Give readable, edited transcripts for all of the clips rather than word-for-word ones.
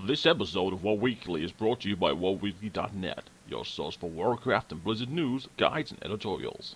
This episode of WoW Weekly is brought to you by WoWweekly.net, your source for Warcraft and Blizzard news, guides, and editorials.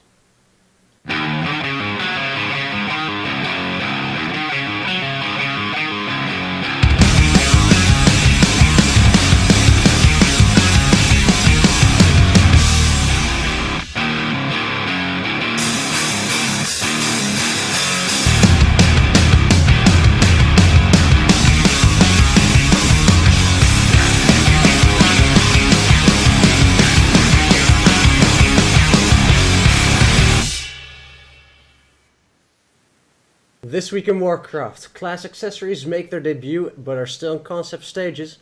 This week in Warcraft, class accessories make their debut but are still in concept stages,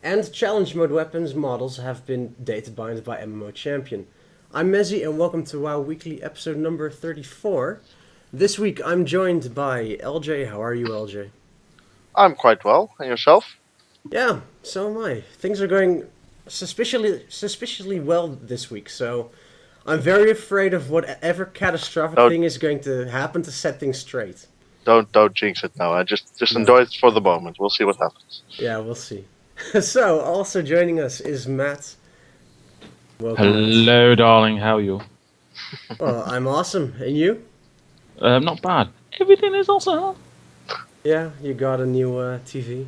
and challenge mode weapons models have been data mined by MMO Champion. I'm Mezzy and welcome to WoW Weekly episode number 34. This week I'm joined by LJ. How are you, LJ? I'm quite well. And yourself? Yeah, so am I. Things are going suspiciously well this week, so I'm very afraid of whatever catastrophic thing is going to happen to set things straight. Don't jinx it now. I just enjoy it for the moment. We'll see what happens. Yeah, we'll see. So, also joining us is Matt. Welcome, Hello, darling. How are you? Matt. Well, I'm awesome. And you? Not bad. Everything is awesome. Yeah, you got a new TV.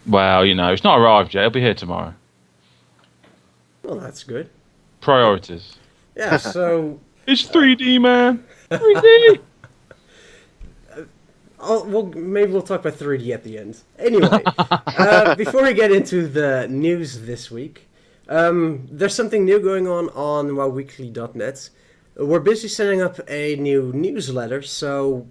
Well, you know, it's not arrived yet. It'll be here tomorrow. Well, that's good. Priorities. Yeah, so... It's 3D, man. 3D. Maybe we'll talk about 3D at the end. Anyway, before we get into the news this week, there's something new going on WoWweekly.net. We're busy setting up a new newsletter, so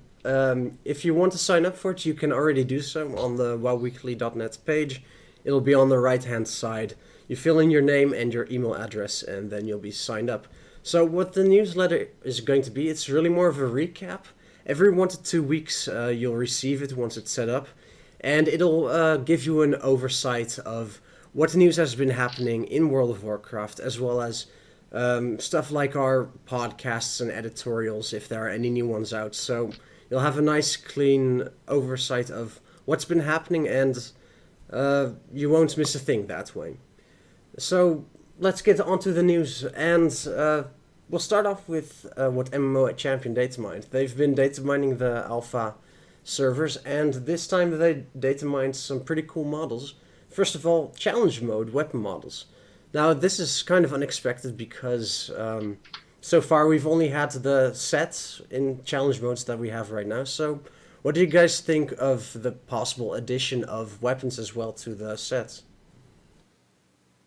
if you want to sign up for it, you can already do so on the WoWweekly.net page. It'll be on the right-hand side. You fill in your name and your email address, and then you'll be signed up. So what the newsletter is going to be, it's really more of a recap. Every 1 to 2 weeks, you'll receive it once it's set up, and it'll give you an oversight of what news has been happening in World of Warcraft, as well as stuff like our podcasts and editorials, if there are any new ones out. So you'll have a nice, clean oversight of what's been happening, and you won't miss a thing that way. So let's get on to the news, and we'll start off with what MMO at Champion data mined. They've been data mining the alpha servers, and this time they data mined some pretty cool models. First of all, challenge mode weapon models. Now this is kind of unexpected because so far we've only had the sets in challenge modes that we have right now. So what do you guys think of the possible addition of weapons as well to the sets?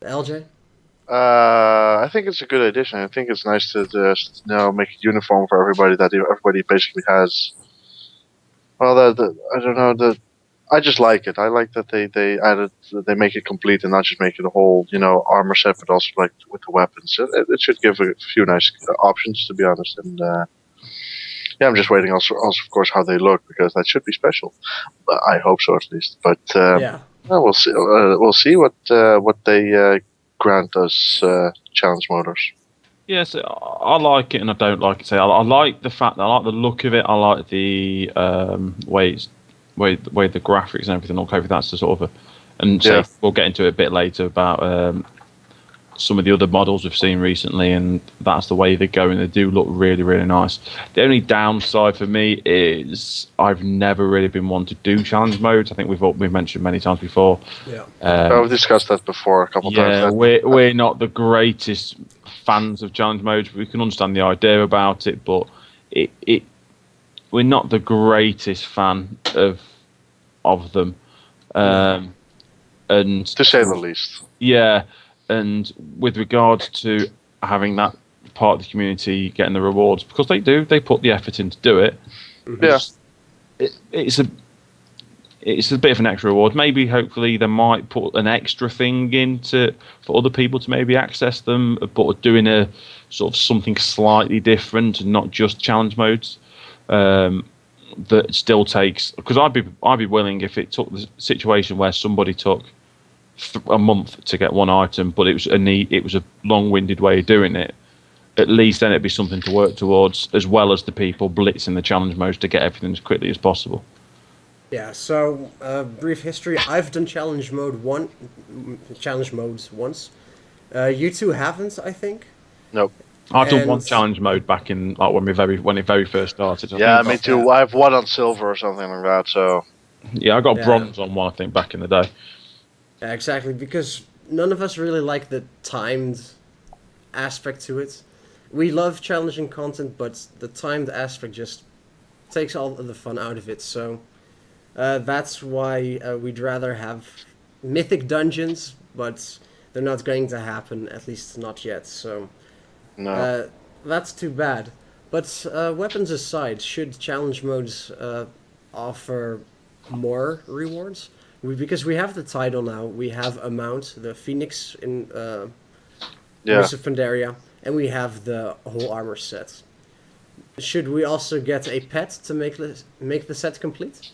LJ? I think it's a good addition. I think it's nice to just make it uniform for everybody. That everybody basically has. Well, I don't know. I just like it. I like that they make it complete and not just make it a whole armor set, but also like with the weapons. It should give a few nice options, to be honest. And yeah, I'm just waiting also of course how they look, because that should be special. I hope so at least. But Yeah. well, we'll see. We'll see what they grant us challenge motors. Yes, I like it and I don't like it. So I like the fact that I like the look of it. I like the way the graphics and everything look over. That's the sort of we'll get into it a bit later about some of the other models we've seen recently, and that's the way they go, and they do look really, really nice. The only downside for me is I've never really been one to do challenge modes. I think we've mentioned many times before. Yeah. We've discussed that before a couple times. Yeah, we're not the greatest fans of challenge modes. We can understand the idea about it, but we're not the greatest fan of them. And To say the least. Yeah. And with regard to having that part of the community getting the rewards, because they put the effort in to do it. Yeah. It's a bit of an extra reward. Maybe, hopefully, they might put an extra thing in for other people to maybe access them, but doing a sort of something slightly different and not just challenge modes. That still takes, because I'd be willing if it took the situation where somebody took a month to get one item, but it was a long-winded way of doing it. At least then it'd be something to work towards, as well as the people blitzing the challenge modes to get everything as quickly as possible. Yeah. So, brief history. I've done challenge modes once. You two haven't, I think. Nope. I've done one And challenge mode back in like when it very first started. I think Yeah, I me got, too. Yeah. I have one on silver or something like that. So yeah, I got Yeah. bronze on one I think back in the day. Yeah, exactly. Because none of us really like the timed aspect to it. We love challenging content, but the timed aspect just takes all of the fun out of it. So that's why we'd rather have mythic dungeons, but they're not going to happen, at least not yet. So no. uh, that's too bad. But weapons aside, should challenge modes offer more rewards? Because we have the title now, we have a mount, the Phoenix in Yeah. Mists of Pandaria, and we have the whole armor set. Should we also get a pet to make the set complete?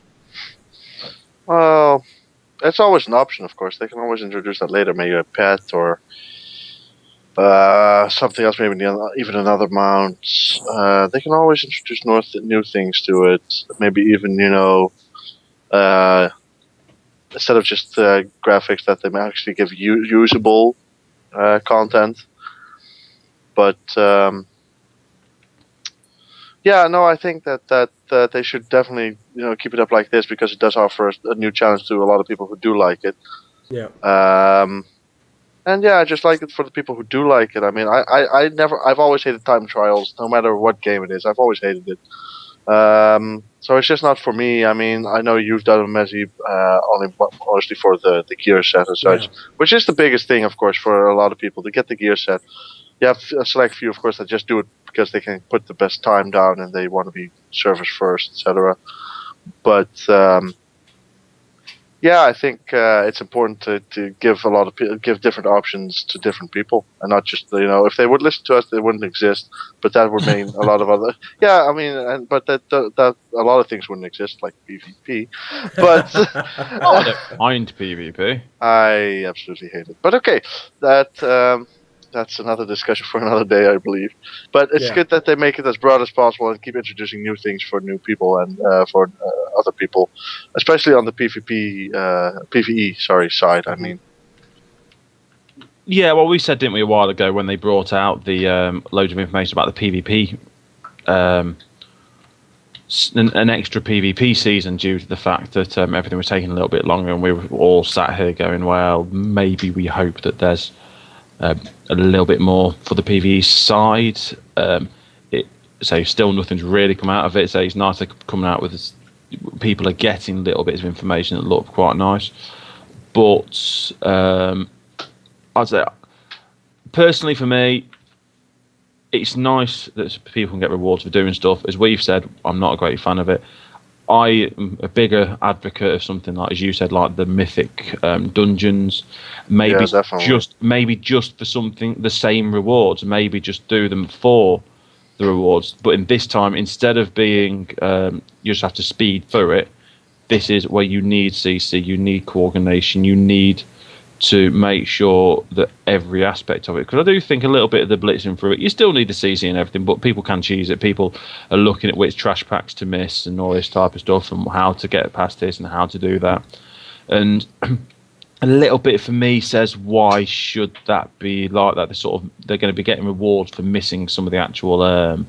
Well, it's always an option, of course. They can always introduce that later, maybe a pet or something else, maybe even another mount. They can always introduce new things to it. Maybe even uh, instead of just graphics, that they may actually give usable content. But yeah, no, I think that they should definitely keep it up like this because it does offer a new challenge to a lot of people who do like it. Yeah. And yeah, I just like it for the people who do like it. I mean, I've always hated time trials, no matter what game it is. I've always hated it. So it's just not for me. I mean, I know you've done a Messi only mostly for the gear set and Yeah. such, which is the biggest thing, of course, for a lot of people to get the gear set. You have a select few, of course, that just do it because they can put the best time down and they want to be service first, etc. But yeah, I think it's important to give a lot of give different options to different people, and not just if they would listen to us, they wouldn't exist. But that would mean a lot of other yeah, I mean, but that a lot of things wouldn't exist like PvP. But Oh, I don't mind PvP. I absolutely hate it. But okay, that's another discussion for another day, I believe. But it's Yeah. good that they make it as broad as possible and keep introducing new things for new people and for other people, especially on the PVE side. I mean, Yeah, well, we said, didn't we, a while ago when they brought out the loads of information about the PvP, an extra PvP season due to the fact that everything was taking a little bit longer, and we were all sat here going, well, maybe we hope that there's a little bit more for the PvE side. So still nothing's really come out of it. So it's nice they're coming out with this. People are getting little bits of information that look quite nice. But I'd say, personally for me, it's nice that people can get rewards for doing stuff. As we've said, I'm not a great fan of it. I am a bigger advocate of something like, as you said, like the mythic dungeons. Maybe yeah, definitely. just for something, the same rewards. Maybe just do them for the rewards. But in this time, instead of being you just have to speed through it, this is where you need CC, you need coordination, you need to make sure that every aspect of it, because I do think a little bit of the blitzing through it, you still need the CC and everything, but people can cheese it. People are looking at which trash packs to miss and all this type of stuff, and how to get past this and how to do that. And a little bit for me says, why should that be like that? They're going to be getting rewards for missing some of the actual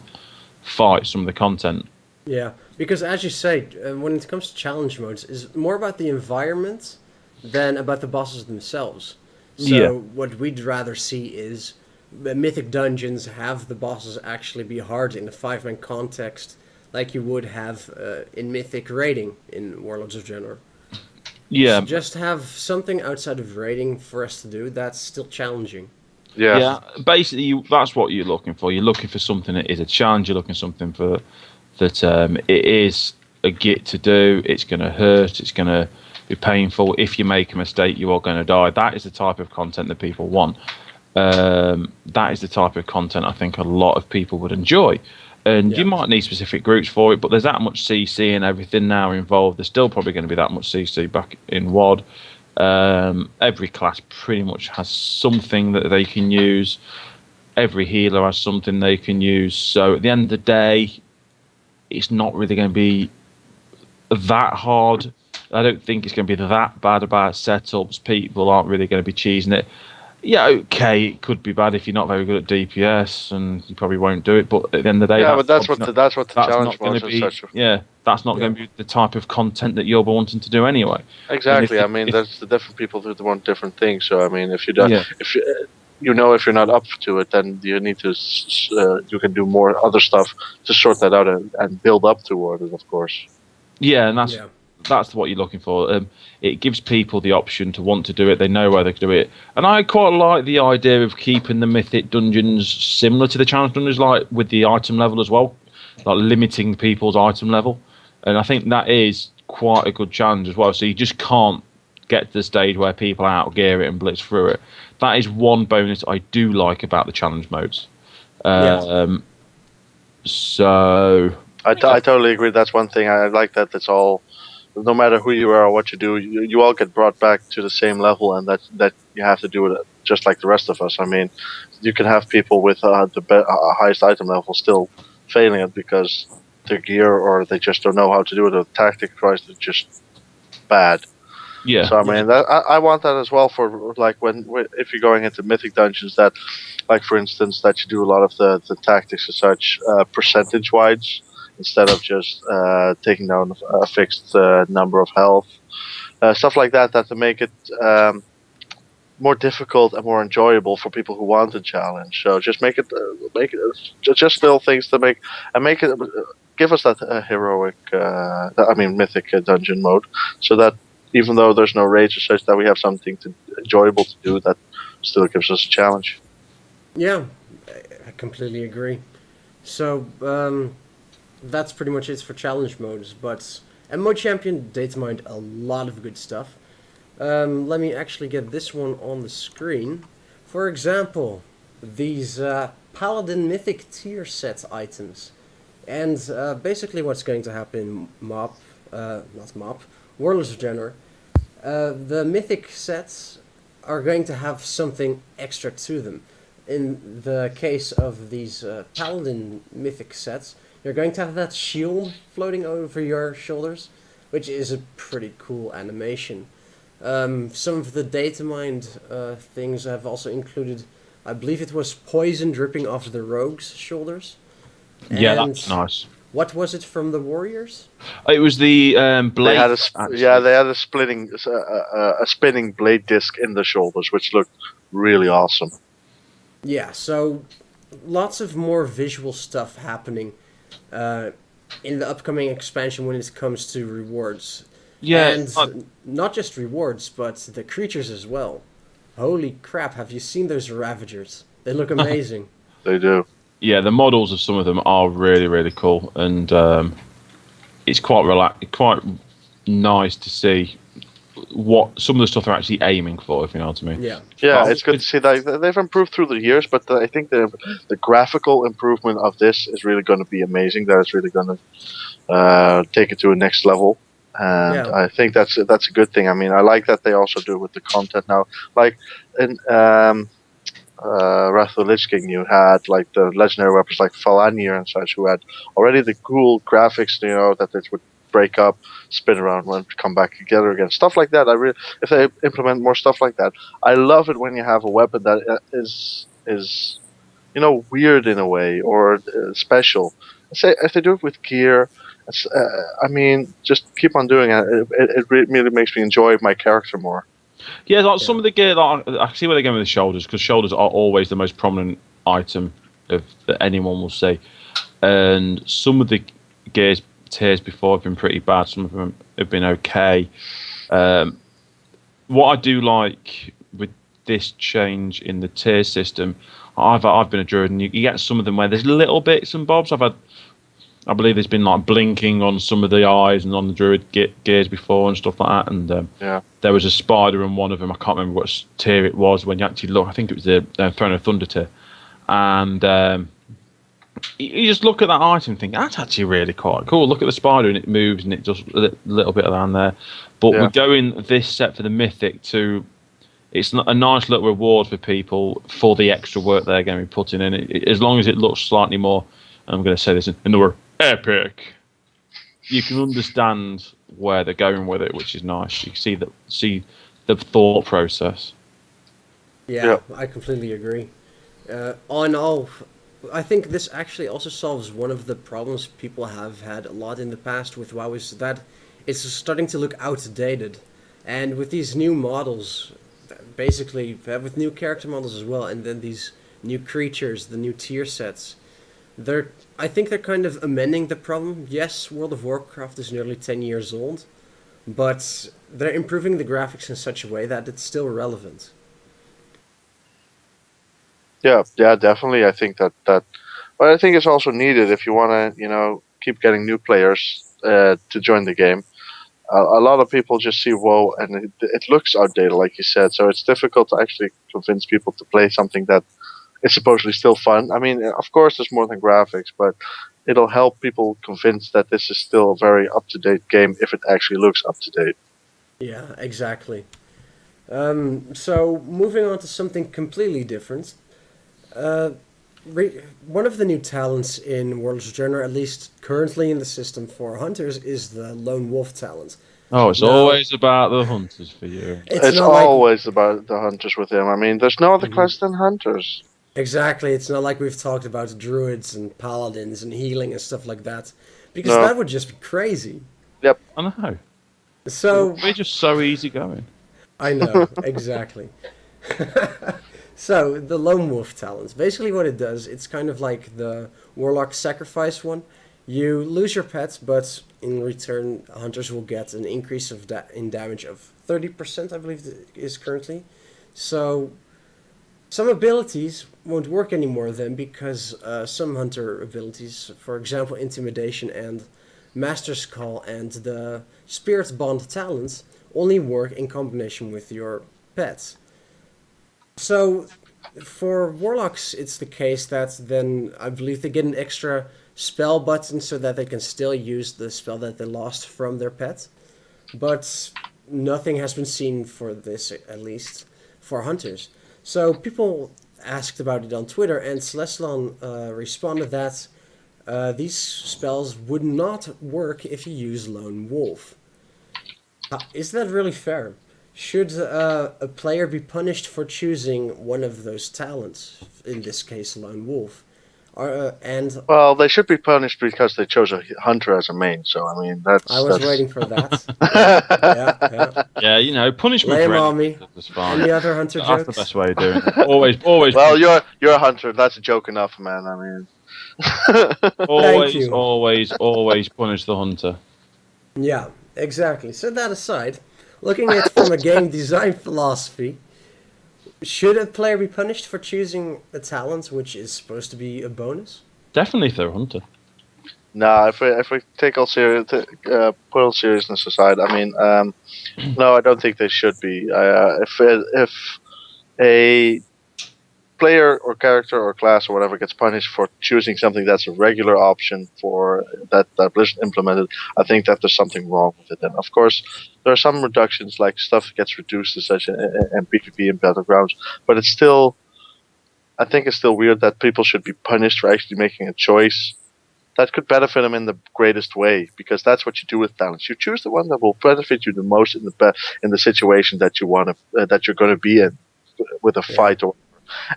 fights, some of the content. Yeah, because as you say, when it comes to challenge modes, it's more about the environment than about the bosses themselves. So Yeah. what we'd rather see is mythic dungeons have the bosses actually be hard in a 5-man context, like you would have in mythic raiding in Warlords of Draenor. Yeah, So just have something outside of raiding for us to do that's still challenging. Yeah, yeah. Basically, that's what you're looking for. You're looking for something that is a challenge. You're looking for something for that it is a git to do. It's going to hurt. It's going to be painful. If you make a mistake, you are going to die. That is the type of content that people want. That is the type of content I think a lot of people would enjoy. And Yeah. you might need specific groups for it, but there's that much CC and everything now involved. There's still probably going to be that much CC back in WoD. Every class pretty much has something that they can use. Every healer has something they can use. So at the end of the day, it's not really going to be that hard I don't think it's going to be that bad about setups. People aren't really going to be cheesing it. Yeah, okay, it could be bad if you're not very good at DPS, and you probably won't do it. But at the end of the day, Yeah, but that's probably what the that's challenge not going modes to and be. such. Yeah, that's not going to be the type of content that you're wanting to do anyway. Exactly. I mean, if there's the different people who want different things. So I mean, if you don't, yeah, if you know if you're not up to it, then you need to you can do more other stuff to sort that out and build up toward it, of course. yeah, and Yeah. that's what you're looking for. It gives people the option to want to do it. They know where they can do it, and I quite like the idea of keeping the mythic dungeons similar to the challenge dungeons, like with the item level as well, like limiting people's item level. And I think that is quite a good challenge as well. So you just can't get to the stage where people outgear it and blitz through it. That is one bonus I do like about the challenge modes. So I totally agree. That's one thing I like, that it's all, no matter who you are or what you do, you all get brought back to the same level, and that you have to do it just like the rest of us. I mean, you can have people with the highest item level still failing it because their gear, or they just don't know how to do it, or the tactic tries to just bad. yeah, So I mean, I want that as well for like when if you're going into mythic dungeons, that like for instance that you do a lot of the tactics and such percentage wise, instead of just taking down a fixed number of health, stuff like that, to make it more difficult and more enjoyable for people who want a challenge. So just make it just little things to make it give us that heroic, mythic dungeon mode, so that even though there's no rage or such, that we have something enjoyable to do that still gives us a challenge. Yeah, I completely agree. So, that's pretty much it for challenge modes, but MMO Champion data mined a lot of good stuff. Let me actually get this one on the screen. For example, these Paladin Mythic tier set items. And basically what's going to happen in Warlords of Draenor, the Mythic sets are going to have something extra to them. In the case of these Paladin Mythic sets, you're going to have that shield floating over your shoulders, which is a pretty cool animation. Some of the data mined things have also included, I believe it was poison dripping off the rogue's shoulders. yeah, And that's nice. what was it from the warriors? It was the blade. They had actually. they had a spinning blade disc in the shoulders, which looked really awesome. Yeah, so lots of more visual stuff happening in the upcoming expansion when it comes to rewards. Yeah, And not just rewards, but the creatures as well. Holy crap, have you seen those Ravagers? They look amazing. They do. yeah, the models of some of them are really, really cool, and it's quite nice to see what some of the stuff they're actually aiming for, if you know what I mean. Yeah. Yeah, Well, it's good to see that they've improved through the years, but I think the graphical improvement of this is really going to be amazing. That it's really going to take it to a next level, and Yeah. I think that's a good thing. I mean, I like that they also do with the content now. Like in Wrath of the Lich King, you had like the legendary weapons like Falanir and such, who had already the cool graphics, that it would break up, spin around, and come back together again. Stuff like that. If they implement more stuff like that, I love it when you have a weapon that is weird in a way, or special. Say if they do it with gear. Just keep on doing it. It really makes me enjoy my character more. Yeah, like some of the gear, like, I see where they're going with the shoulders, because shoulders are always the most prominent item that anyone will see. And some of the gears tiers before have been pretty bad. Some of them have been okay. What I do like with this change in the tier system, I've been a druid, and you get some of them where there's little bits and bobs. I believe there's been like blinking on some of the eyes and on the druid gears before and stuff like that. And there was a spider in one of them. I can't remember what tier it was when you actually look. I think it was the Throne of Thunder tier. And you just look at that item and think, that's actually really quite cool. Look at the spider and it moves and it does a little bit around there. But we're going this set for the Mythic to... It's a nice little reward for people for the extra work they're going to be putting in. As long as it looks slightly more... I'm going to say this in the word epic. You can understand where they're going with it, which is nice. You can see the thought process. Yeah, I completely agree. All in all, I think this actually also solves one of the problems people have had a lot in the past with WoW, is that it's starting to look outdated. And with these new models, basically, with new character models as well, and then these new creatures, the new tier sets, I think they're kind of amending the problem. Yes, World of Warcraft is nearly 10 years old, but they're improving the graphics in such a way that it's still relevant. Yeah, definitely. I think that, but I think it's also needed if you want to, keep getting new players to join the game. A lot of people just see WoW and it looks outdated, like you said. So it's difficult to actually convince people to play something that is supposedly still fun. I mean, of course, there's more than graphics, but it'll help people convince that this is still a very up-to-date game if it actually looks up-to-date. Yeah, exactly. So moving on to something completely different. Uh, One of the new talents in World of Sojourner, at least currently in the system for hunters, is the lone wolf talent. Oh, it's Now, always about the hunters for you. It's not like always about the hunters with him. I mean, there's no other class than hunters. exactly. It's not like we've talked about druids and paladins and healing and stuff like that, because No. that would just be crazy. Yep. I know. So We're just so easy going. I know exactly. So the lone wolf talent, basically what it does, it's kind of like the warlock sacrifice one. You lose your pet, but in return, hunters will get an increase of in damage of 30%, I believe it is currently. So some abilities won't work anymore then, because some hunter abilities, for example, intimidation and master's call and the spirit bond talents, only work in combination with your pets. So, for warlocks, it's the case that then I believe they get an extra spell button so that they can still use the spell that they lost from their pet. But nothing has been seen for this, at least for hunters. So people asked about it on Twitter, and Celestalon responded that these spells would not work if you use Lone Wolf. Is that really fair? Should a player be punished for choosing one of those talents, in this case Lone Wolf? And Well, they should be punished because they chose a hunter as a main. So I mean, I was that's. waiting for that. Yeah. Yeah, punishment Lay 'em for on anything me. is fine. Any other hunter That's the jokes? best way of doing it. Always, Well, you're a hunter. That's a joke enough, man. I mean. Thank you. always punish the hunter. Yeah, exactly. So that aside, looking at it from a game design philosophy, should a player be punished for choosing a talent which is supposed to be a bonus? Definitely if they're a hunter. No, if we take all serious, put all seriousness aside, I mean, no, I don't think they should be. If a player or character or class or whatever gets punished for choosing something that's a regular option for that Blizzard implemented, I think that there's something wrong with it. And of course, there are some reductions, like stuff gets reduced, such and PvP and battlegrounds, but it's still, I think it's still weird that people should be punished for actually making a choice that could benefit them in the greatest way, because that's what you do with talents. You choose the one that will benefit you the most in the situation that you want to that you're going to be in with a fight or.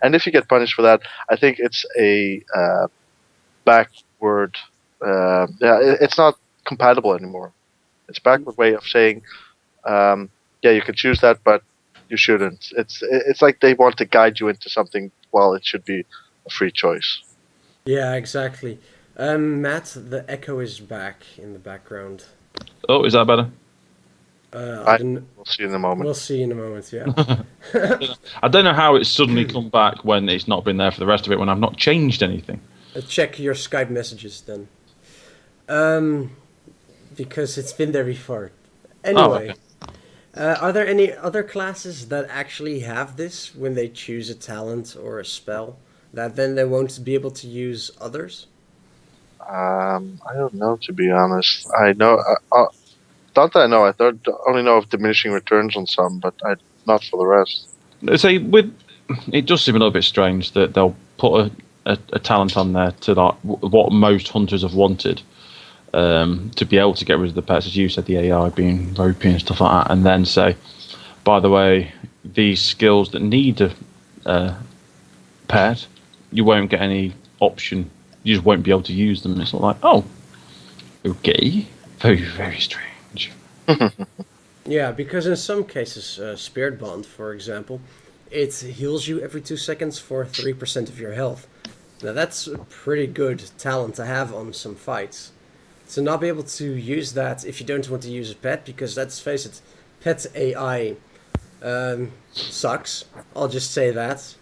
And if you get punished for that, I think it's a backward. It's not compatible anymore. It's a backward way of saying, you can choose that, but you shouldn't. It's like they want to guide you into something while it should be a free choice. Yeah, exactly. Matt, the echo is back in the background. Oh, is that better? We'll see in a moment. We'll see in a moment, yeah. I don't know how it's suddenly come back when it's not been there for the rest of it when I've not changed anything. Check your Skype messages then. Because it's been there before. Anyway, are there any other classes that actually have this when they choose a talent or a spell, that then they won't be able to use others? I don't know, to be honest. I know. Not that I know. I only know of diminishing returns on some, but not for the rest. See, it does seem a little bit strange that they'll put a talent on there to like what most hunters have wanted, to be able to get rid of the pets, as you said, the AI being ropey and stuff like that, and then say, by the way, these skills that need a pet, you won't get any option. You just won't be able to use them. It's not like, oh, okay, very, very strange. Yeah, because in some cases, Spirit Bond, for example, it heals you every 2 seconds for 3% of your health. Now that's a pretty good talent to have on some fights. To not be able to use that if you don't want to use a pet, because let's face it, pet AI sucks. I'll just say that.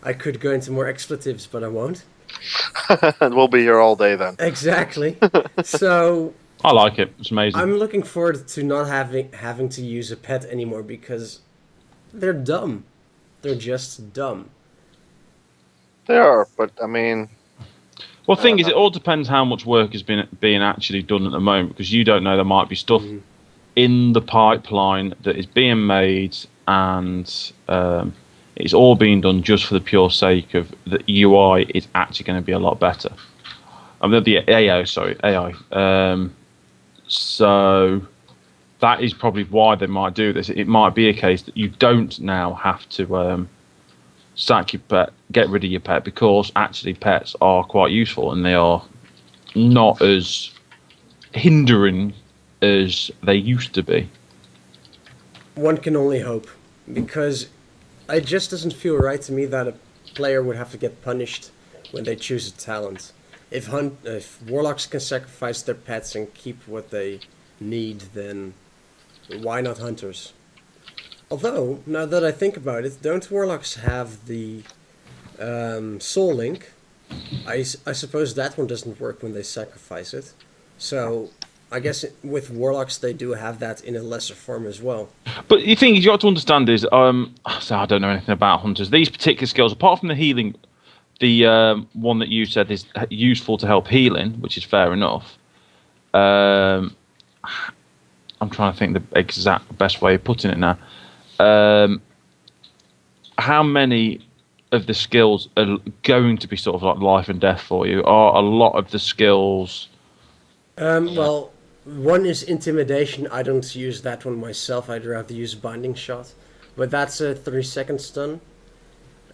I could go into more expletives, but I won't. And we'll be here all day then. Exactly. So I like it. It's amazing. I'm looking forward to not having to use a pet anymore because they're dumb. They're just dumb. They are, but I mean, Well, the thing is, it all depends how much work is being actually done at the moment, because you don't know, there might be stuff in the pipeline that is being made, and it's all being done just for the pure sake of the UI is actually going to be a lot better. I mean, the AI, sorry, AI. So that is probably why they might do this. It might be a case that you don't now have to sack your pet, get rid of your pet, because actually pets are quite useful and they are not as hindering as they used to be. One can only hope, because it just doesn't feel right to me that a player would have to get punished when they choose a talent. If warlocks can sacrifice their pets and keep what they need, then why not hunters? Although, now that I think about it, don't warlocks have the soul link? I suppose that one doesn't work when they sacrifice it. So I guess with warlocks they do have that in a lesser form as well. But the thing you got to understand is, so I don't know anything about hunters. These particular skills, apart from the healing, the one that you said is useful to help healing, which is fair enough. I'm trying to think the exact best way of putting it now. How many of the skills are going to be sort of like life and death for you? Are a lot of the skills? Well, one is intimidation. I don't use that one myself. I'd rather use binding shot, but that's a 3-second stun.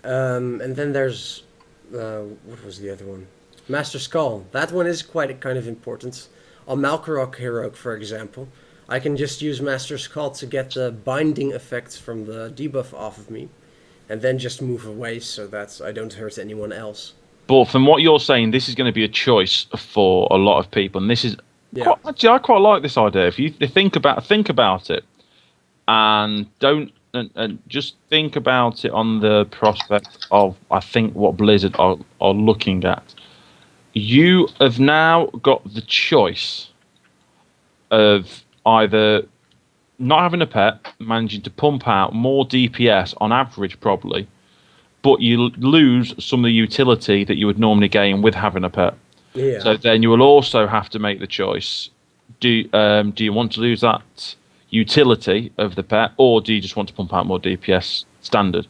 And then there's what was the other one? Master Skull. That one is quite kind of important. On Malkorok Heroic, for example, I can just use Master Skull to get the binding effects from the debuff off of me, and then just move away so that I don't hurt anyone else. But from what you're saying, this is going to be a choice for a lot of people, and this is actually, I quite like this idea. If you think about it, and don't and just think about it on the prospect of, I think, what Blizzard are looking at. You have now got the choice of either not having a pet, managing to pump out more DPS on average probably, but you lose some of the utility that you would normally gain with having a pet. Yeah. So then you will also have to make the choice. Do you want to lose that utility of the pet, or do you just want to pump out more DPS standard?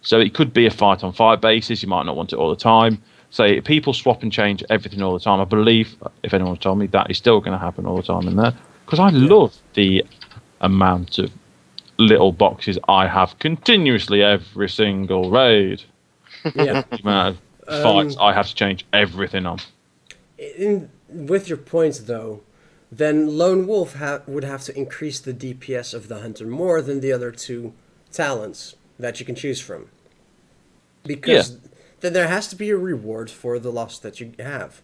So it could be a fight on fire basis. You might not want it all the time. So people swap and change everything all the time. I believe, if anyone's told me, that is still going to happen all the time in there. Because I love the amount of little boxes I have continuously every single raid. Yeah. The amount of fights I have to change everything on. With your points, though, then Lone Wolf would have to increase the DPS of the hunter more than the other two talents that you can choose from. Because then there has to be a reward for the loss that you have.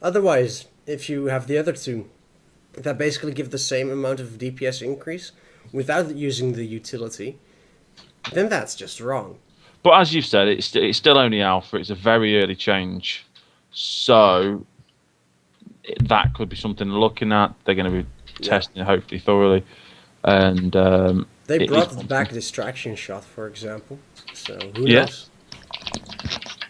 Otherwise, if you have the other two that basically give the same amount of DPS increase without using the utility, then that's just wrong. But as you've said, it's still only alpha. It's a very early change. So that could be something they're looking at. They're going to be testing it hopefully thoroughly. And they brought back distraction shot, for example. So who knows?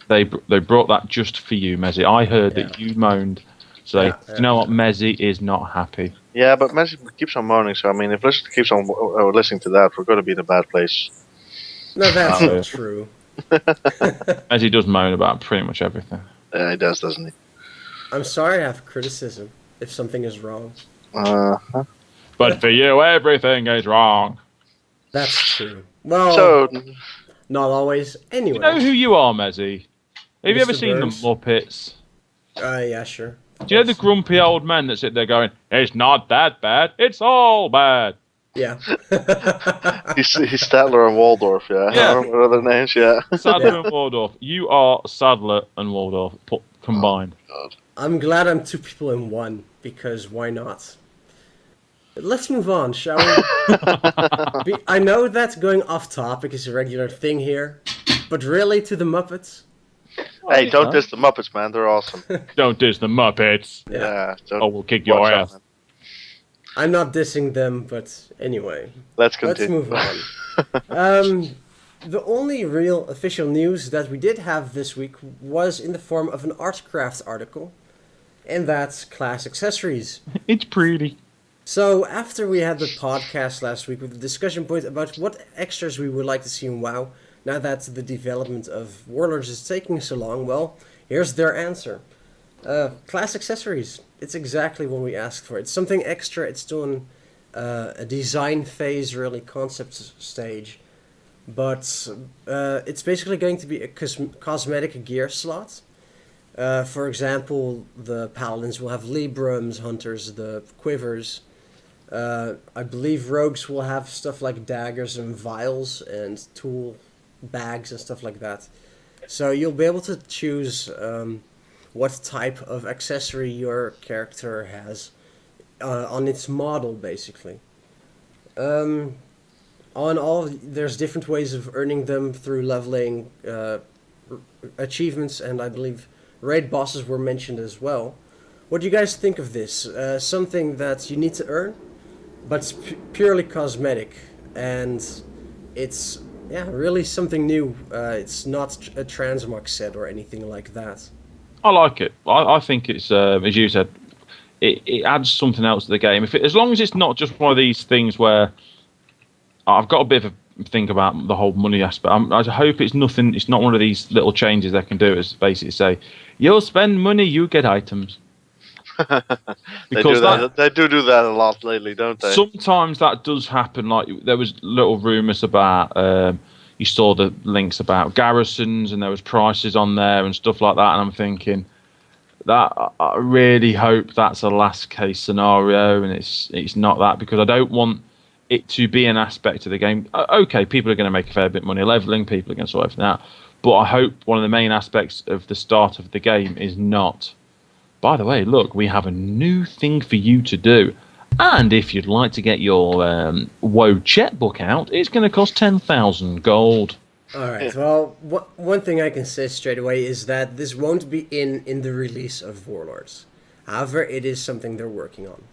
They brought that just for you, Mezzy. I heard that you moaned. So you know what? Mezzy is not happy. Yeah, but Messi keeps on moaning. So I mean, if Blizzard keeps on listening to that, we're going to be in a bad place. No, that's not true. Mezzy does moan about pretty much everything. Yeah, he does, doesn't he? I'm sorry I have criticism. if something is wrong. But for you, everything is wrong. That's true. Well, So, not always. You Anyway. know who you are, Mezzy? Have you ever Mr. seen Burns? the Muppets? Yeah, sure. Do you know the grumpy old men that sit there going, "It's not that bad, it's all bad"? Yeah. he's Statler and Waldorf, yeah. Yeah. What other names, yeah. Sadler Yeah. and Waldorf. You are Sadler and Waldorf combined. God. I'm glad I'm two people in one, because why not? Let's move on, shall we? I know that's going off topic is a regular thing here, but really, to the Muppets? Hey, don't diss the Muppets, man. They're awesome. Don't diss the Muppets. Yeah. Don't Oh, we'll kick your watch out, ass. man. I'm not dissing them, but anyway. Let's Let's continue. move on. The only real official news that we did have this week was in the form of an Artcraft article, and that's class accessories. It's pretty. So, after we had the podcast last week with the discussion point about what extras we would like to see in WoW, now that the development of Warlords is taking so long, well, here's their answer. Class accessories. It's exactly what we asked for. It's something extra. It's still in a design phase, really, concept stage. But it's basically going to be a cosmetic gear slot. For example, the paladins will have Librams, hunters, the quivers. I believe rogues will have stuff like daggers and vials and tool bags and stuff like that. So you'll be able to choose what type of accessory your character has on its model, basically. There's different ways of earning them through leveling, achievements, and I believe raid bosses were mentioned as well. What do you guys think of this? Something that you need to earn, but it's purely cosmetic, and it's really something new. It's not a transmog set or anything like that. I like it. I think it's, as you said, it adds something else to the game. As long as it's not just one of these things where I've got a bit of a think about the whole money aspect. I hope it's nothing. It's not one of these little changes they can do. It's basically say, "You'll spend money, you get items." They do that. They do that a lot lately, don't they? Sometimes that does happen. Like there was little rumours about. You saw the links about garrisons, and there was prices on there and stuff like that. And I'm thinking that I really hope that's a last case scenario, and it's not that, because I don't want it to be an aspect of the game. Okay, people are going to make a fair bit of money leveling. People are going to sort everything out. But I hope one of the main aspects of the start of the game is not, by the way, look, we have a new thing for you to do. And if you'd like to get your WoW checkbook out, it's going to cost 10,000 gold. Alright, well, one thing I can say straight away is that this won't be in the release of Warlords. However, it is something they're working on.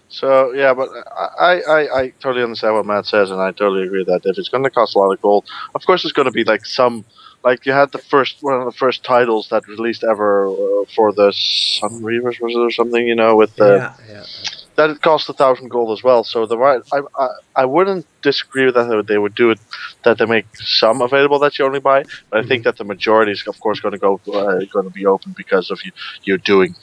So yeah, but I totally understand what Matt says, and I totally agree that if it's going to cost a lot of gold, of course it's going to be like you had one of the first titles that released ever for the Sun Reavers, was it, or something? With the that it cost 1,000 gold as well. So I wouldn't disagree with that they would do it, that they make some available that you only buy, but I think that the majority is of course going to be open because of you doing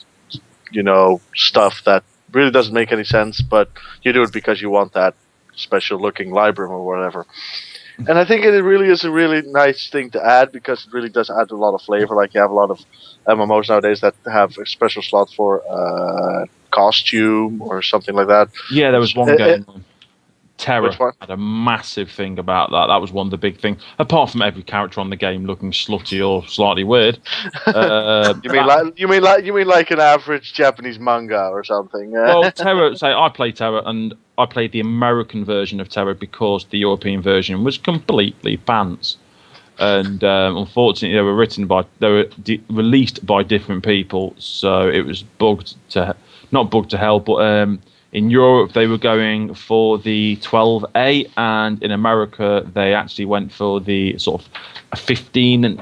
stuff that really doesn't make any sense, but you do it because you want that special looking Libram or whatever. And I think it really is a really nice thing to add, because it really does add a lot of flavor. Like you have a lot of MMOs nowadays that have a special slot for costume or something like that. Yeah, there was one game. Terror Which one? had a massive thing about that. That was one of the big things. Apart from every character on the game looking slutty or slightly weird. You mean like an average Japanese manga or something? Well, Terror. Say I play Terror, and I played the American version of Terror because the European version was completely pants. And unfortunately, they were released by different people, so it was not bugged to hell, but. In Europe, they were going for the 12A, and in America, they actually went for the sort of a 15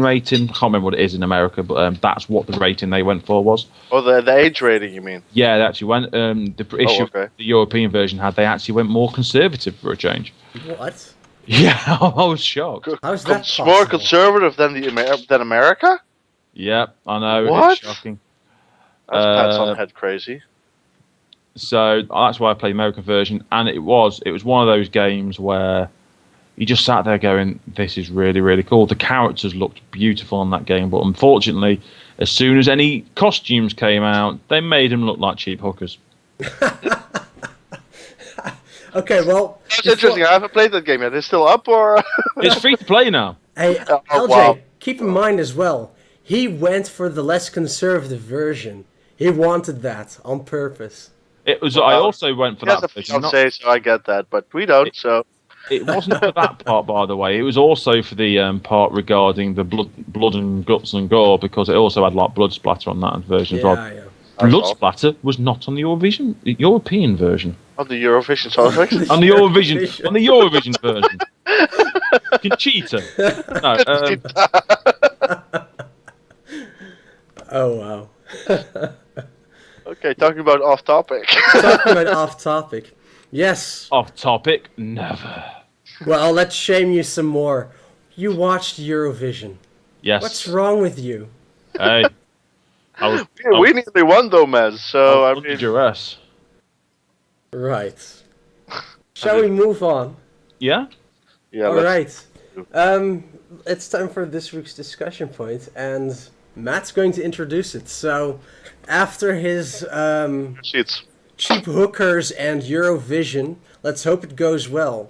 rating. I can't remember what it is in America, but that's what the rating they went for was. Oh, the age rating, you mean? Yeah, they actually went. The issue the European version had, they actually went more conservative for a change. What? Yeah, I was shocked. How's that possible? More conservative than America? Yeah, I know. What? It's shocking. That's Pat's on head crazy. So that's why I played the American version, and it was one of those games where you just sat there going, "This is really, really cool." The characters looked beautiful in that game, but unfortunately, as soon as any costumes came out, they made them look like cheap hookers. Okay, well, That's interesting. I haven't played that game yet. It's still up, or It's free to play now. Hey, Oh, LJ, wow. keep in mind as well, he went for the less conservative version. He wanted that on purpose. It was. Well, I also went for he has that a version. Not- fiance, so I get that, but we don't. So It wasn't for that part, by the way. It was also for the part regarding the blood and guts and gore, because it also had like blood splatter on that version as well. Yeah. Blood all. splatter was not on the European version. on the Eurovision Song Mix. On the Eurovision version. Conchita. No, Oh, wow. Okay, talking about off topic. Talking about off topic. Yes. off topic. Never. Well, let's shame you some more. You watched Eurovision. Yes. What's wrong with you? Hey. I was We nearly won though, Mez. So I under mean, duress. Right. Shall we move on? Yeah. yeah. All let's- right. It's time for this week's discussion point, and Matt's going to introduce it. So, after his Sheets. cheap hookers and Eurovision, let's hope it goes well.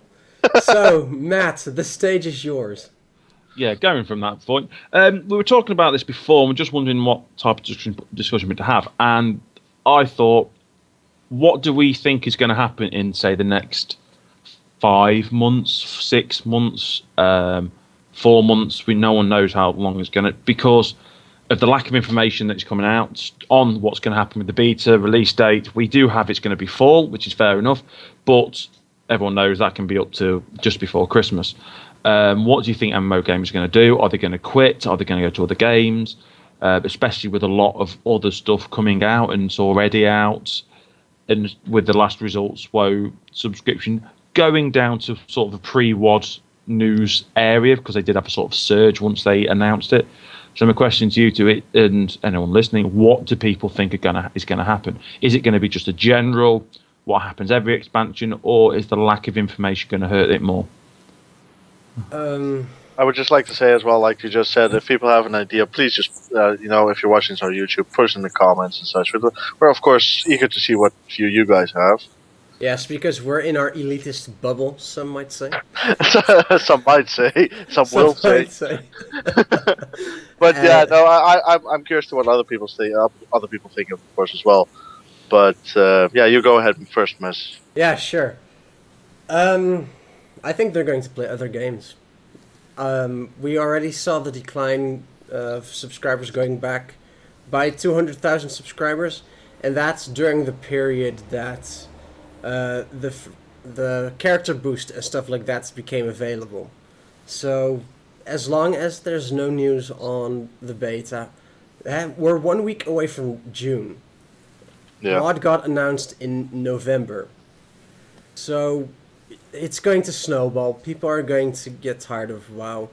So, Matt, the stage is yours. Yeah, going from that point. We were talking about this before, and we're just wondering what type of discussion we're to have. And I thought, what do we think is going to happen in, say, the next 5 months, 6 months, 4 months? No one knows how long it's going to, because of the lack of information that's coming out on what's going to happen with the beta release date. We do have it's going to be fall, which is fair enough, but everyone knows that can be up to just before Christmas. What do you think MMO Games are going to do? Are they going to quit? Are they going to go to other games? Especially with a lot of other stuff coming out and it's already out, and with the last results, WoW subscription going down to sort of a pre-WoD news area, because they did have a sort of surge once they announced it. So my question to you to it and anyone listening: what do people think is going to happen? Is it going to be just a general what happens every expansion, or is the lack of information going to hurt it more? I would just like to say as well, like you just said, if people have an idea, please just, if you're watching this on YouTube, put it in the comments and such. We're of course eager to see what view you guys have. Yes, because we're in our elitist bubble, some might say. Some might say, some will say. might say. But yeah, no, I'm curious to what other people think. Other people think, of course, as well. But yeah, you go ahead first, Miss. Yeah, sure. I think they're going to play other games. We already saw the decline of subscribers going back by 200,000 subscribers, and that's during the period that the character boost and stuff like that became available. So, as long as there's no news on the beta, we're 1 week away from June. Yeah. WoD got announced in November. So, it's going to snowball. People are going to get tired of WoW.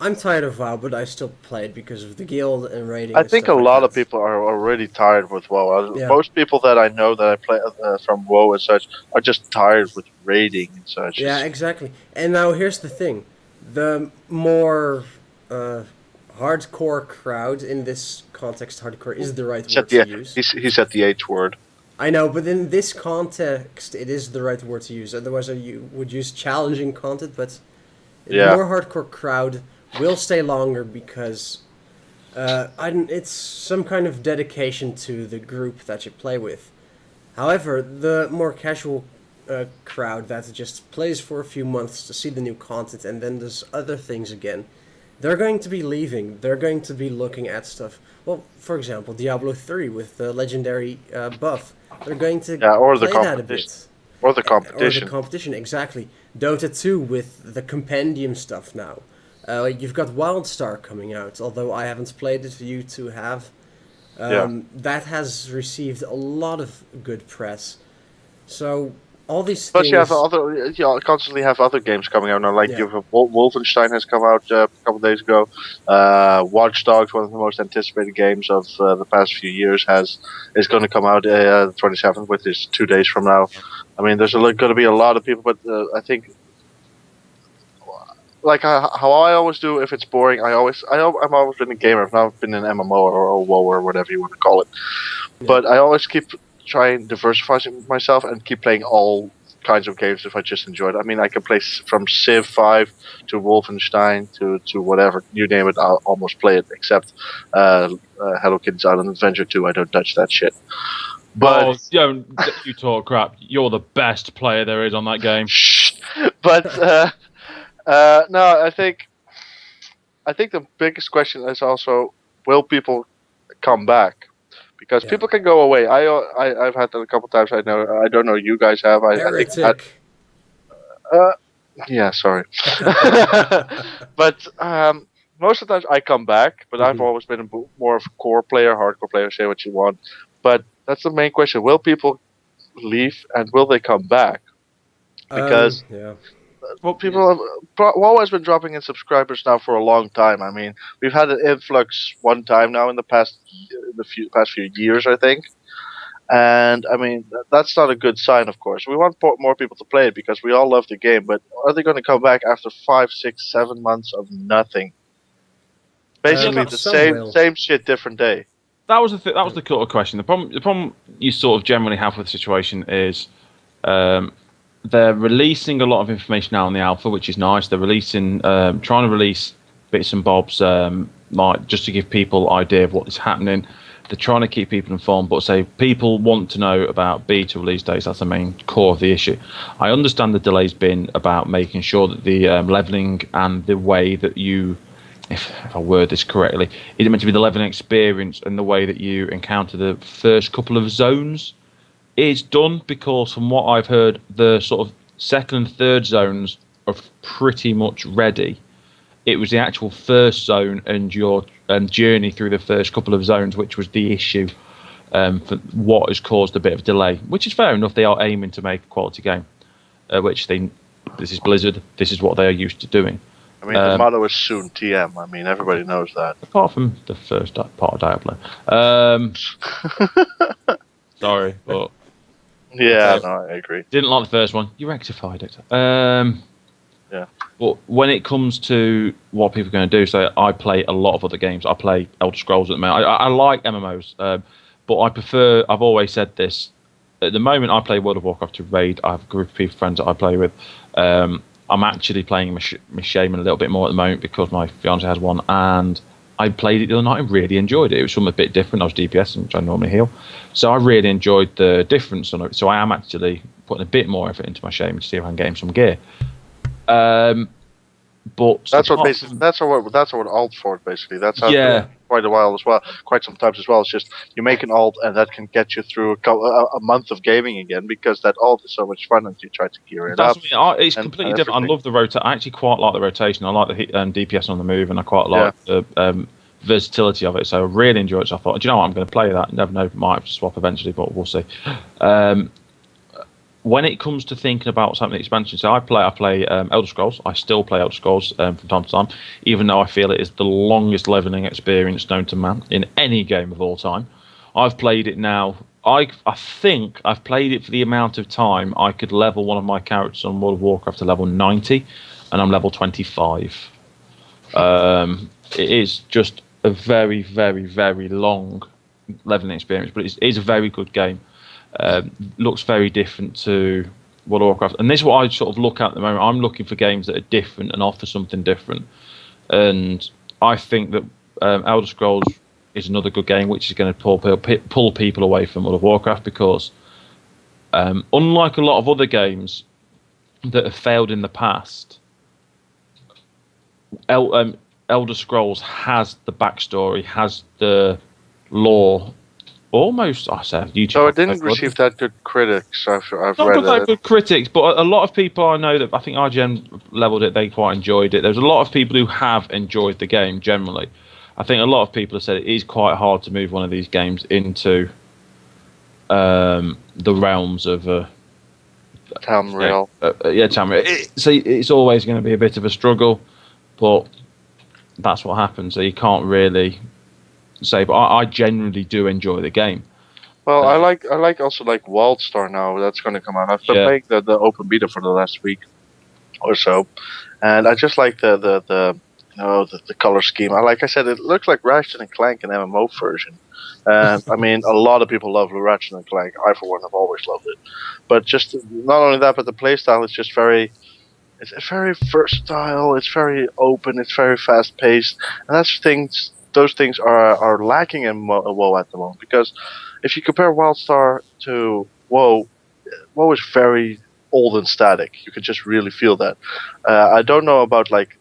I'm tired of WoW, but I still play it because of the guild and raiding. I and think a stuff like lot that. of people are already tired with WoW. Yeah. Most people that I know that I play from WoW and such are just tired with raiding and such. Yeah, exactly. And now here's the thing: the more hardcore crowd in this context, hardcore is the right word to use. He said the H word. I know, but in this context, it is the right word to use. Otherwise, you would use challenging content. But Yeah. the more hardcore crowd will stay longer because it's some kind of dedication to the group that you play with. However, the more casual crowd that just plays for a few months to see the new content and then does other things again, they're going to be leaving. They're going to be looking at stuff. Well, for example, Diablo 3 with the legendary buff. They're going to or the play that a competition. bit. Or the Or competition. the competition, exactly. Dota 2 with the compendium stuff now. You've got WildStar coming out, although I haven't played it, you two have. That has received a lot of good press. So, all these Plus, you have things. constantly have other games coming out now. Like Yeah. you have Wolfenstein has come out a couple days ago. Watch Dogs, one of the most anticipated games of the past few years, is going to come out the 27th, which is 2 days from now. I mean, there's going to be a lot of people, but I think like how I always do. If it's boring, I'm always been a gamer. I've not been an MMO or WoW or whatever you want to call it. Yeah. But I always keep trying diversify myself and keep playing all kinds of games if I just enjoy it. I mean, I can play from Civ 5 to Wolfenstein to whatever you name it. I'll almost play it, except Hello Kitty's Island Adventure 2. I don't touch that shit. But Oh, you talk crap. You're the best player there is on that game. but no, I think the biggest question is also, will people come back? Because Yeah. people can go away. I've had that a couple times. I don't know. You guys have. I think Heretic. yeah. Sorry, but most of the times I come back. But I've Mhm. always been more of a core player, hardcore player. Say what you want. But that's the main question: will people leave and will they come back? Because Yeah. well, people have WoW has been dropping in subscribers now for a long time. I mean, we've had an influx one time now in the past past few years, I think. And I mean, that's not a good sign, of course. We want more people to play it because we all love the game. But are they going to come back after 5, 6, 7 months of nothing? Basically, the Some will. same shit, different day. That was that was the sort of question. The problem you sort of generally have with the situation is um, they're releasing a lot of information now on the alpha, which is nice. They're releasing, trying to release bits and bobs, like just to give people idea of what is happening. They're trying to keep people informed, but say people want to know about beta release dates. That's the main core of the issue. I understand the delay's been about making sure that the leveling and the way that you, if I word this correctly, is meant to be the leveling experience and the way that you encounter the first couple of zones is done, because from what I've heard, the sort of second and third zones are pretty much ready. It was the actual first zone and your journey through the first couple of zones which was the issue, for what has caused a bit of delay, which is fair enough. They are aiming to make a quality game, this is Blizzard, this is what they are used to doing. I mean, the motto is soon TM. I mean, everybody knows that. Apart from the first part of Diablo. Sorry, but Yeah, no, I agree. didn't like the first one. You rectified it. Yeah. But when it comes to what people are going to do, so I play a lot of other games. I play Elder Scrolls at the moment. I like MMOs, but I prefer. I've always said this. At the moment, I play World of Warcraft to raid. I have a group of people, friends that I play with. I'm actually playing my Shaman a little bit more at the moment because my fiance has one, and I played it the other night and really enjoyed it. It was something a bit different. I was DPS, which I normally heal, so I really enjoyed the difference on it. So I am actually putting a bit more effort into my Shaman to see if I can get him some gear. But That's what basically. That's what alt for basically. That's how Yeah. quite a while as well. Quite sometimes as well. It's just you make an alt and that can get you through a month of gaming again because that alt is so much fun and you try to gear it up. It's completely different. I love the rotation. I actually quite like the rotation. I like the DPS on the move, and I quite like the versatility of it. So I really enjoy it. So I thought, do you know what? I'm going to play that. Never know, might have to swap eventually, but we'll see. When it comes to thinking about what's happening in expansion, so I play Elder Scrolls. I still play Elder Scrolls from time to time, even though I feel it is the longest leveling experience known to man in any game of all time. I've played it now. I think I've played it for the amount of time I could level one of my characters on World of Warcraft to level 90, and I'm level 25. It is just a very, very, very long leveling experience, but it is a very good game. Looks very different to World of Warcraft, and this is what I sort of look at the moment. I'm looking for games that are different and offer something different, and I think that Elder Scrolls is another good game which is going to pull people away from World of Warcraft, because unlike a lot of other games that have failed in the past, Elder Scrolls has the backstory, has the lore. Almost, I say YouTube. So it didn't receive that good critics. I've Not read that good critics, but a lot of people I know that I think IGN leveled it. They quite enjoyed it. There's a lot of people who have enjoyed the game generally. I think a lot of people have said it is quite hard to move one of these games into the realms of Tamriel. Yeah, Tamriel. So it's always going to be a bit of a struggle, but that's what happens. So you can't really say. But I generally do enjoy the game. Well, I like also like Wildstar now. That's going to come out. I've been Yeah. playing the open beta for the last week or so, and I just like the the color scheme. Like I said, it looks like Ratchet and Clank an MMO version. I mean, a lot of people love Ratchet and Clank. I, for one, have always loved it. But just not only that, but the playstyle is just very. It's very versatile. It's very open. It's very fast paced, and that's things. Those things are lacking in WoW at the moment. Because if you compare WildStar to WoW, WoW is very old and static. You can just really feel that. I don't know about like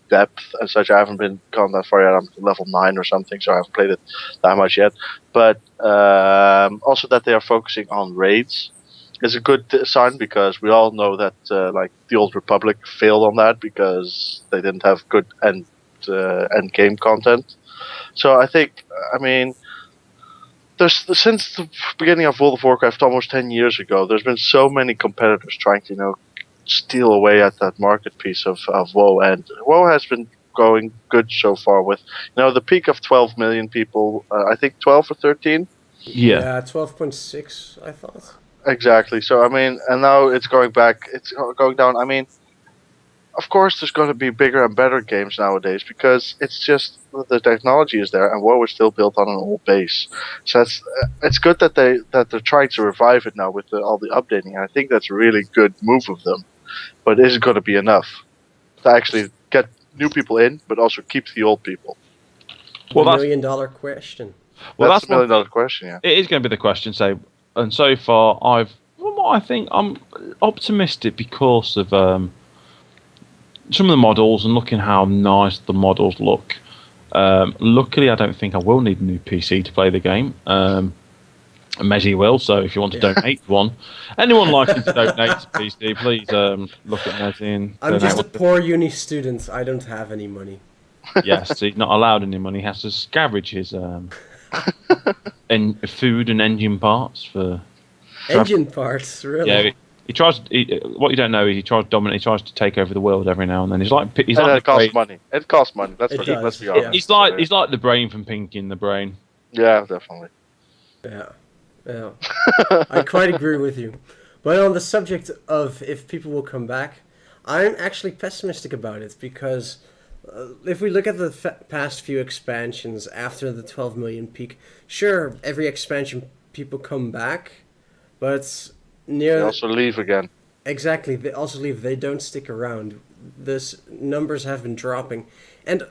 depth and such. I haven't been gone that far yet. I'm level 9 or something, so I haven't played it that much yet. But also that they are focusing on raids is a good sign, because we all know that like the Old Republic failed on that because they didn't have good end game content. So I think, I mean, there's since the beginning of World of Warcraft almost 10 years ago, there's been so many competitors trying to steal away at that market piece of WoW, and WoW has been going good so far with the peak of 12 million people. I think 12 or 13. Yeah. 12.6, I thought. Exactly. So I mean, and now it's going back. It's going down. I mean, of course, there's going to be bigger and better games nowadays because it's just the technology is there, and WoW is still built on an old base. So it's good that they're trying to revive it now with all the updating. And I think that's a really good move of them. But is it going to be enough to actually get new people in, but also keep the old people? Well, The that's $1 million question. well, That's that's the $1 million question. Yeah. It is going to be the question. And so far, I think I'm optimistic because of some of the models and looking how nice the models look. Luckily, I don't think I will need a new PC to play the game. Mezzy will, so if you want to donate one, anyone liking to donate to PC, please look at Mezzy and I'm donate. just a poor uni student. I don't have any money. Yes, he's not allowed any money. He has to scavenge his food and engine parts for Engine parts, really? Yeah, he tries. What you don't know is he tries to dominate. He tries to take over the world every now and then. He's And like it the costs brain. money. It costs money. Let's It does, let's be yeah. honest. He's like the brain from Pinky in the Brain. Yeah, definitely. Yeah. I quite agree with you. But on the subject of if people will come back, I'm actually pessimistic about it because if we look at the past few expansions after the 12 million peak, sure, every expansion people come back, but They also leave again. Exactly, they also leave. They don't stick around. This numbers have been dropping, and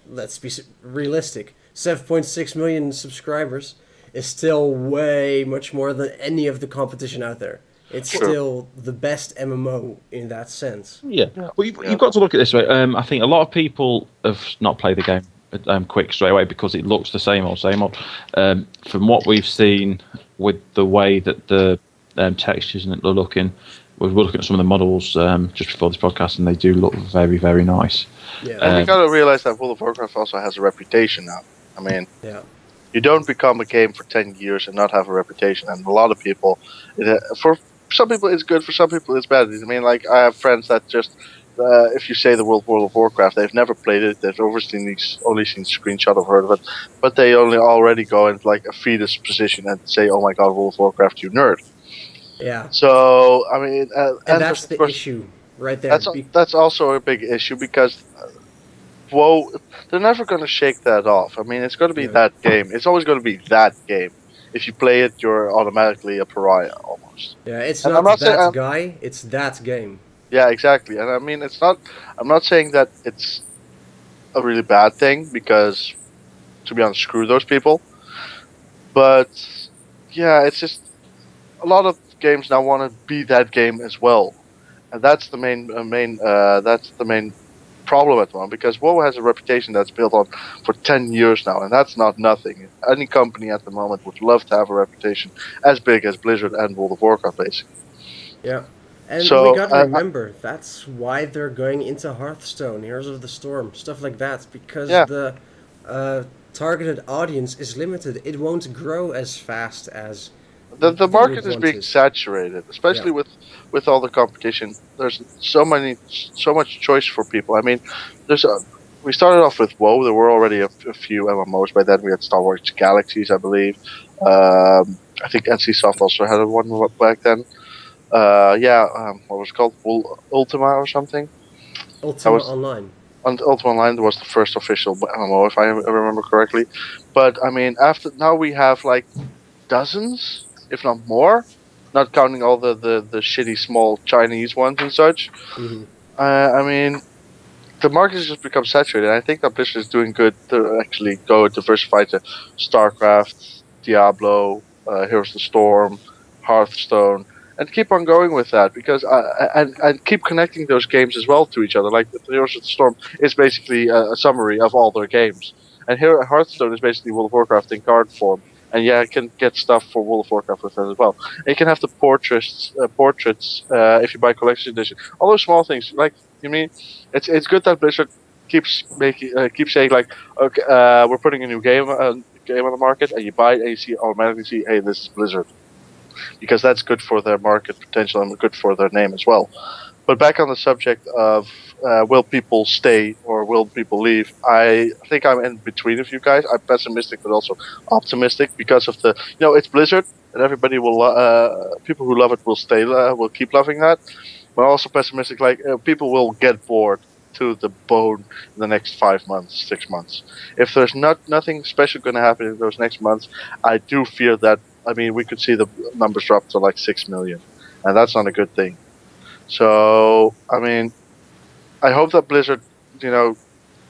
let's be realistic. 7.6 million subscribers is still way much more than any of the competition out there. It's Sure. still the best MMO in that sense. Yeah. Well, you've got to look at it this way. I think a lot of people have not played the game quick straight away because it looks the same old, same old. From what we've seen with the way that the textures and it are looking, we're looking at some of the models just before this podcast, and they do look very, very nice. Yeah. And we gotta realize that World of Warcraft also has a reputation now. I mean, Yeah. you don't become a game for 10 years and not have a reputation. And a lot of people, for some people it's good, for some people it's bad. I mean, like, I have friends that just, if you say the World of Warcraft, they've never played it, they've only seen screenshot or heard of it, but they already go into like a fetus position and say, oh my god, World of Warcraft, you nerd. Yeah. So, I mean, And that's of the course, issue right there. that's also a big issue because WoW, they're never going to shake that off. I mean, it's going to be that game. It's always going to be that game. If you play it, you're automatically a pariah almost. Yeah, it's And not I'm not saying- that guy, it's that game. Yeah, exactly. And I mean, it's not. I'm not saying that it's a really bad thing because, to be honest, screw those people. But yeah, it's just a lot of games now want to be that game as well, and that's the main problem at the moment, because WoW has a reputation that's built on for 10 years now, and that's not nothing. Any company at the moment would love to have a reputation as big as Blizzard and World of Warcraft, basically. Yeah. And So, we gotta remember, that's why they're going into Hearthstone, Heroes of the Storm, stuff like that, because the targeted audience is limited. It won't grow as fast as The they market would is want being to. saturated, especially Yeah. with all the competition. There's so much choice for people. I mean, there's a, we started off with WoW. There were already a few MMOs by then. We had Star Wars Galaxies, I believe. I think NCSoft also had one back then. What was it called? Ultima or something. That Ultima was Online. on Ultima Online. Was the first official MMO, if I remember correctly. But I mean, after now we have like dozens, if not more, not counting all the shitty small Chinese ones and such. Hmm. I mean, the market has just become saturated. I think that Blizzard is doing good to actually go diversify to StarCraft, Diablo, Heroes of the Storm, Hearthstone, and keep on going with that because and keep connecting those games as well to each other. Like Heroes of the Storm is basically a summary of all their games, and here Hearthstone is basically World of Warcraft in card form. And yeah, I can get stuff for World of Warcraft with that as well. And you can have the portraits if you buy collection edition. All those small things, like you mean, it's good that Blizzard keeps saying like, okay, we're putting a new game on the market, and you buy it and you see automatically see, hey, this is Blizzard, because that's good for their market potential and good for their name as well. But back on the subject of will people stay or will people leave? I think I'm in between of you guys. I'm pessimistic but also optimistic because of it's Blizzard and everybody people who love it will stay, will keep loving that. But also pessimistic, like people will get bored to the bone in the next 5 months, 6 months. If there's nothing special going to happen in those next months, I do fear that. I mean, we could see the numbers drop to like 6 million, and that's not a good thing. So, I mean, I hope that Blizzard,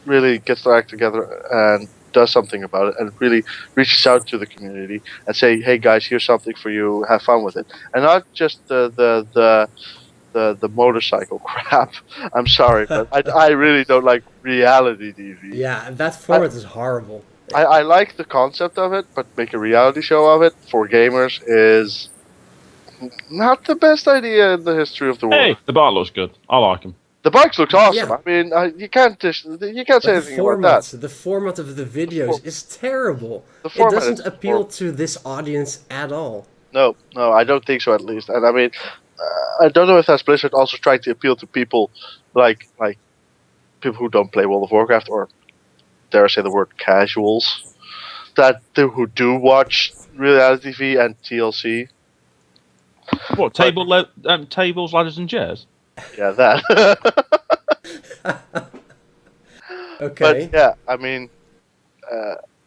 really gets their act together and does something about it, and really reaches out to the community and say, "Hey guys, here's something for you. Have fun with it," and not just the motorcycle crap. I'm sorry, but I really don't like reality TV. Yeah, that I, format is horrible. I like the concept of it, but make a reality show of it for gamers is not the best idea in the history of the world. Hey, the bar looks good. I like him. The bikes looks awesome. Yeah. I mean, you can't say But anything about that. the format of the videos is terrible. The It format doesn't is appeal horrible. to this audience at all. No, I don't think so. At least, and I mean, I don't know if that's Blizzard also trying to appeal to people like people who don't play World of Warcraft, or dare I say the word casuals, who do watch reality TV and TLC. What, tables, ladders, and chairs? Yeah, that. Okay. But yeah, I mean,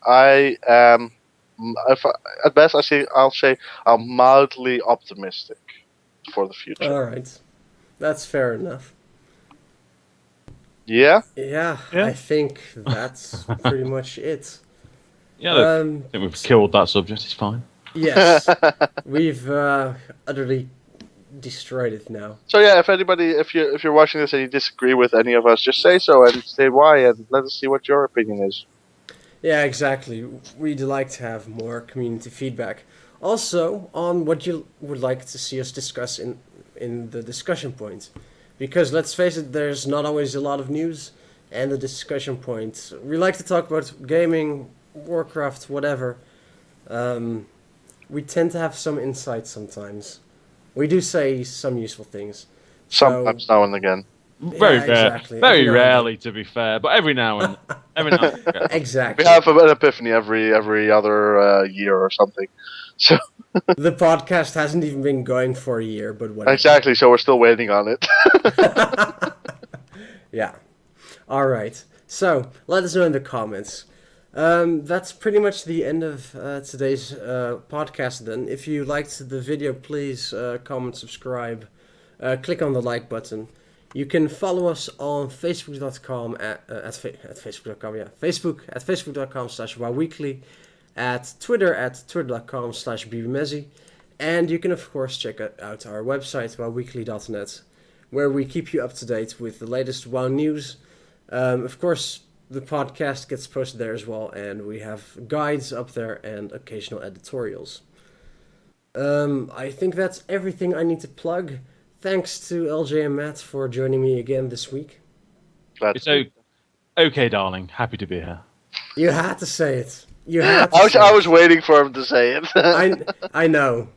I am. At best, I'll say I'm mildly optimistic for the future. All right. That's fair enough. Yeah. Yeah, Yeah. I think that's pretty much it. Yeah, look, Um, I think we've killed that subject. It's fine. yes, we've utterly destroyed it now. So yeah, if you're watching this and you disagree with any of us, just say so and say why, and let us see what your opinion is. Yeah, exactly. We'd like to have more community feedback. Also, on what you would like to see us discuss in the discussion point. Because let's face it, there's not always a lot of news, and the discussion point. We like to talk about gaming, Warcraft, whatever. We tend to have some insight sometimes. We do say some useful things. Sometimes now and again. Very Yeah, rare. exactly. Very Every now and rarely, to be fair, but every now and then. Exactly. We have an epiphany every other year or something. So The podcast hasn't even been going for a year, but whatever. exactly. So we're still waiting on it. Yeah. All right. So let us know in the comments. That's pretty much the end of today's podcast. Then, if you liked the video, please comment, subscribe, click on the like button. You can follow us on Facebook.com at Facebook.com. Yeah, Facebook at Facebook.com/WoWweekly, at Twitter at Twitter.com/BBMezzy, and you can of course check out our website WoWweekly.net, where we keep you up to date with the latest WoW news. Of course, the podcast gets posted there as well, and we have guides up there and occasional editorials. I think that's everything I need to plug. Thanks to LJ and Matt for joining me again this week. Glad It's to- okay, darling. Happy to be here. You had to say it. You had to I say was waiting for him to say it. I know.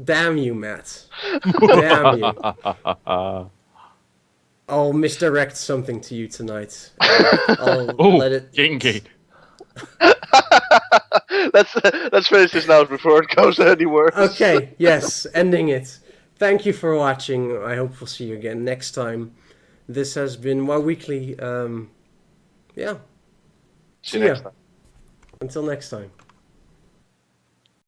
Damn you, Matt. Damn you. I'll misdirect something to you tonight. I'll Oh, let it. kinky. Let's finish this now before it goes any worse. Okay, yes, ending it. Thank you for watching. I hope we'll see you again next time. This has been WoW Weekly. Yeah. See you next time. Until next time.